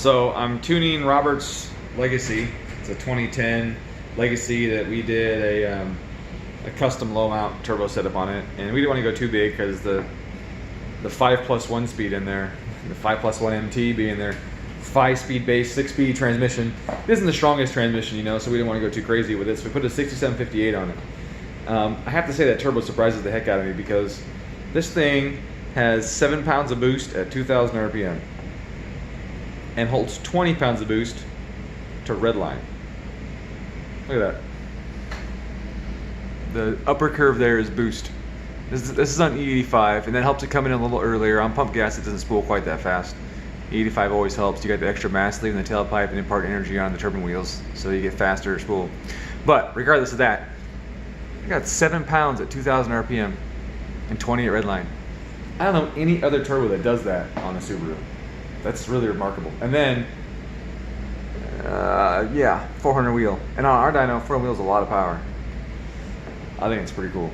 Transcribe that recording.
So I'm tuning Robert's Legacy. It's a 2010 Legacy that we did a custom low mount turbo setup on it, and we didn't want to go too big because the 5+1 speed in there, the 5+1 MT being their 5-speed base 6-speed transmission, it isn't the strongest transmission, you know, so we didn't want to go too crazy with it. So we put a 6758 on it. I have to say that turbo surprises the heck out of me because this thing has 7 pounds of boost at 2,000 RPM and holds 20 pounds of boost to redline. Look at that. The upper curve there is boost. This is on E85, and that helps it come in a little earlier. On pump gas, it doesn't spool quite that fast. E85 always helps. You got the extra mass leaving the tailpipe and impart energy on the turbine wheels, so you get faster spool. But regardless of that, I got 7 pounds at 2,000 RPM and 20 at redline. I don't know any other turbo that does that on a Subaru. That's really remarkable. And then, yeah, 400 wheel. And on our dyno, 400 wheel is a lot of power. I think it's pretty cool.